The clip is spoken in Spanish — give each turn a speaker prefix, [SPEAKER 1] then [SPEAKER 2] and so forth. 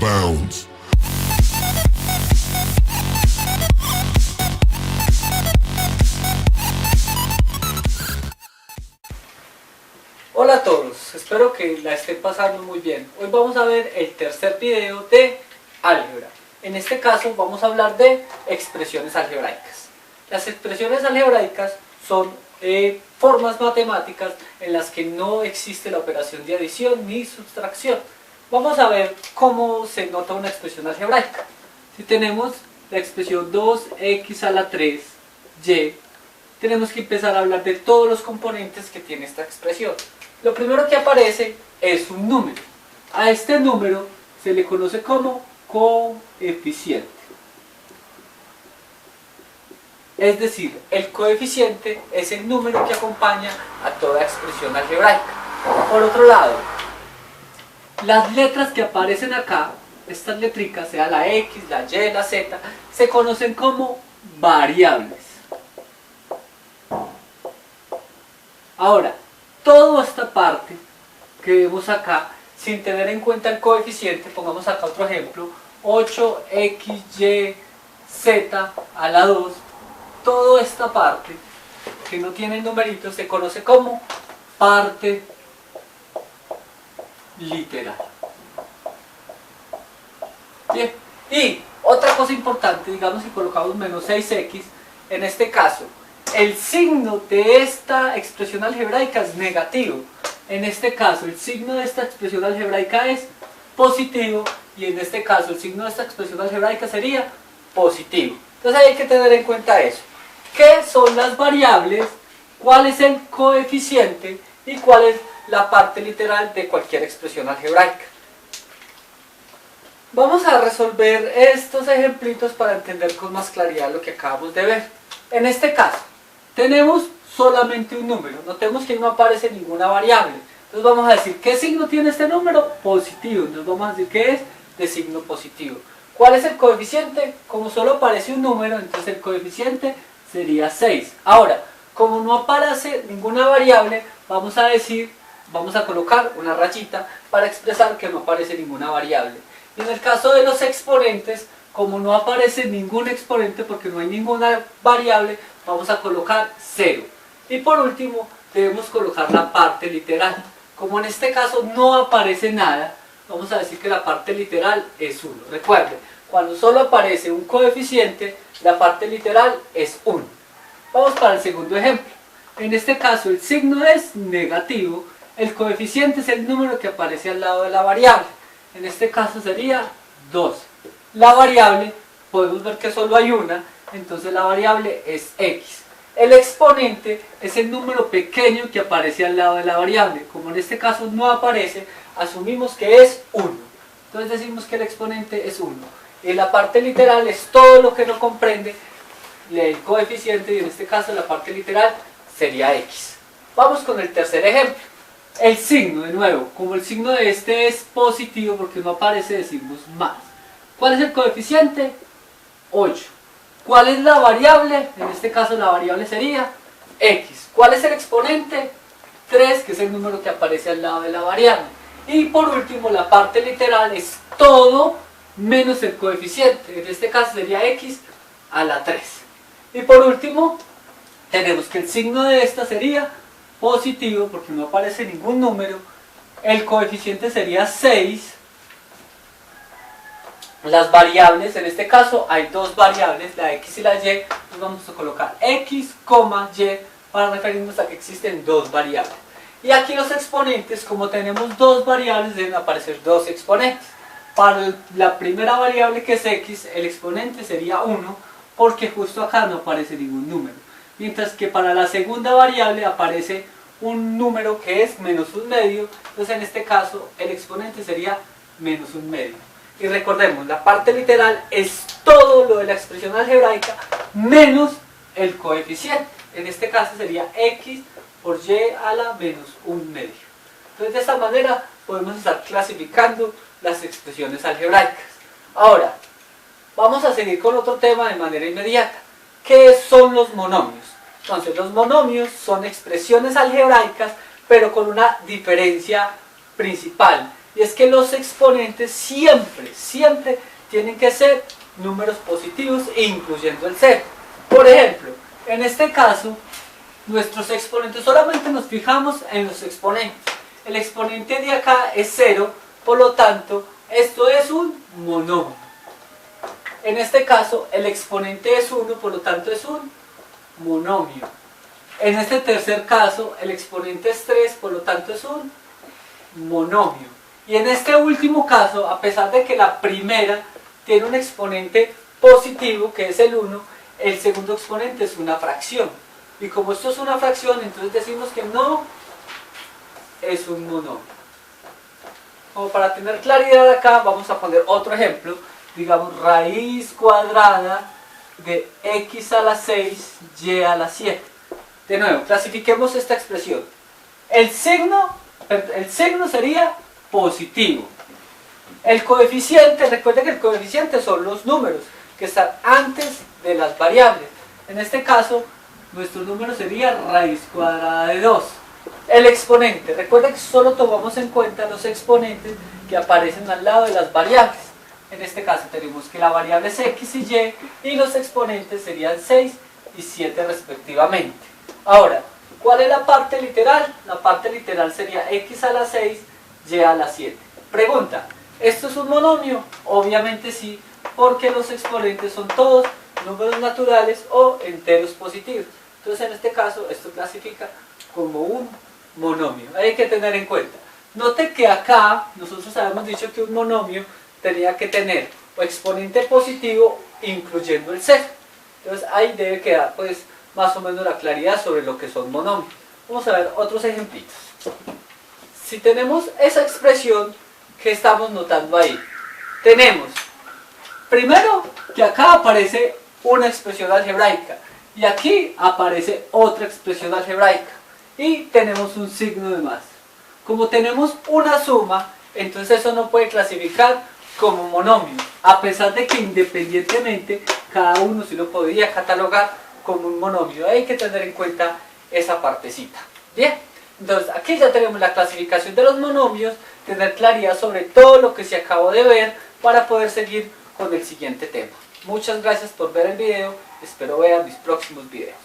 [SPEAKER 1] bounds.
[SPEAKER 2] Hola a todos, espero que la estén pasando muy bien. Hoy vamos a ver el tercer video de álgebra. En este caso vamos a hablar de expresiones algebraicas. Las expresiones algebraicas son formas matemáticas en las que no existe la operación de adición ni sustracción. Vamos a ver cómo se nota una expresión algebraica. Si tenemos la expresión 2x a la 3y, tenemos que empezar a hablar de todos los componentes que tiene esta expresión. Lo primero que aparece es un número. A este número se le conoce como coeficiente. Es decir, el coeficiente es el número que acompaña a toda expresión algebraica. Por otro lado, las letras que aparecen acá, estas letricas, sea la X, la Y, la Z, se conocen como variables. Ahora, toda esta parte que vemos acá, sin tener en cuenta el coeficiente, pongamos acá otro ejemplo, 8xyz a la 2, toda esta parte que no tiene numeritos se conoce como parte literal. Bien, y otra cosa importante, digamos si colocamos menos 6x, en este caso, el signo de esta expresión algebraica es negativo. En este caso, el signo de esta expresión algebraica es positivo y en este caso el signo de esta expresión algebraica sería positivo. Entonces hay que tener en cuenta eso. ¿Qué son las variables? ¿Cuál es el coeficiente? ¿Y cuál es la parte literal de cualquier expresión algebraica? Vamos a resolver estos ejemplitos para entender con más claridad lo que acabamos de ver. En este caso, tenemos solamente un número, notemos que no aparece ninguna variable. Entonces vamos a decir, ¿qué signo tiene este número? Positivo. Entonces vamos a decir que es de signo positivo. ¿Cuál es el coeficiente? Como solo aparece un número, entonces el coeficiente sería 6. Ahora, como no aparece ninguna variable, vamos a colocar una rayita para expresar que no aparece ninguna variable. Y en el caso de los exponentes, como no aparece ningún exponente porque no hay ninguna variable, vamos a colocar 0. Y por último, debemos colocar la parte literal. Como en este caso no aparece nada, vamos a decir que la parte literal es 1. Recuerden, cuando solo aparece un coeficiente, la parte literal es 1. Vamos para el segundo ejemplo. En este caso el signo es negativo, el coeficiente es el número que aparece al lado de la variable. En este caso sería 2. La variable, podemos ver que solo hay una, entonces la variable es x. El exponente es el número pequeño que aparece al lado de la variable. Como en este caso no aparece, asumimos que es 1. Entonces decimos que el exponente es 1. Y la parte literal es todo lo que no comprende el coeficiente, y en este caso la parte literal sería x. Vamos con el tercer ejemplo. El signo, de nuevo, como el signo de este es positivo porque no aparece, decimos más. ¿Cuál es el coeficiente? 8. ¿Cuál es la variable? En este caso la variable sería x. ¿Cuál es el exponente? 3, que es el número que aparece al lado de la variable. Y por último, la parte literal es todo menos el coeficiente. En este caso sería x a la 3. Y por último, tenemos que el signo de esta sería positivo porque no aparece ningún número. El coeficiente sería 6. Las variables, en este caso hay dos variables, la x y la y, entonces vamos a colocar x, y para referirnos a que existen dos variables. Y aquí los exponentes, como tenemos dos variables, deben aparecer dos exponentes. Para la primera variable, que es x, el exponente sería 1, porque justo acá no aparece ningún número. Mientras que para la segunda variable aparece un número que es menos un medio, entonces en este caso el exponente sería menos un medio. Y recordemos, la parte literal es todo lo de la expresión algebraica menos el coeficiente. En este caso sería x por y a la menos un medio. Entonces de esta manera podemos estar clasificando las expresiones algebraicas. Ahora, vamos a seguir con otro tema de manera inmediata. ¿Qué son los monomios? Entonces los monomios son expresiones algebraicas, pero con una diferencia principal. y es que los exponentes siempre tienen que ser números positivos, incluyendo el 0. Por ejemplo, en este caso, nuestros exponentes, solamente nos fijamos en los exponentes. El exponente de acá es 0, por lo tanto, esto es un monomio. En este caso, el exponente es 1, por lo tanto es un monomio. En este tercer caso, el exponente es 3, por lo tanto es un monomio. Y en este último caso, a pesar de que la primera tiene un exponente positivo, que es el 1, el segundo exponente es una fracción. Y como esto es una fracción, entonces decimos que no es un monomio. Como para tener claridad acá, vamos a poner otro ejemplo. Digamos, raíz cuadrada de x a la 6, y a la 7. De nuevo, clasifiquemos esta expresión. El signo sería positivo. El coeficiente, recuerden que el coeficiente son los números que están antes de las variables. En este caso, nuestro número sería raíz cuadrada de 2. El exponente, recuerden que solo tomamos en cuenta los exponentes que aparecen al lado de las variables. En este caso tenemos que la variable es x y y los exponentes serían 6 y 7 respectivamente. Ahora, ¿cuál es la parte literal? La parte literal sería x a la 6, y a la 7. Pregunta, ¿esto es un monomio? Obviamente sí, porque los exponentes son todos números naturales o enteros positivos. Entonces en este caso esto clasifica como un monomio. Hay que tener en cuenta. Note que acá nosotros habíamos dicho que un monomio tenía que tener o exponente positivo incluyendo el 0. Entonces ahí debe quedar pues más o menos la claridad sobre lo que son monomios. Vamos a ver otros ejemplitos. Si tenemos esa expresión que estamos notando ahí, tenemos primero que acá aparece una expresión algebraica y aquí aparece otra expresión algebraica y tenemos un signo de más. Como tenemos una suma, entonces eso no puede clasificar como monomio, a pesar de que independientemente cada uno sí lo podría catalogar como un monomio. Hay que tener en cuenta esa partecita. Bien, entonces aquí ya tenemos la clasificación de los monomios, tener claridad sobre todo lo que se acabó de ver para poder seguir con el siguiente tema. Muchas gracias por ver el video, espero vean mis próximos videos.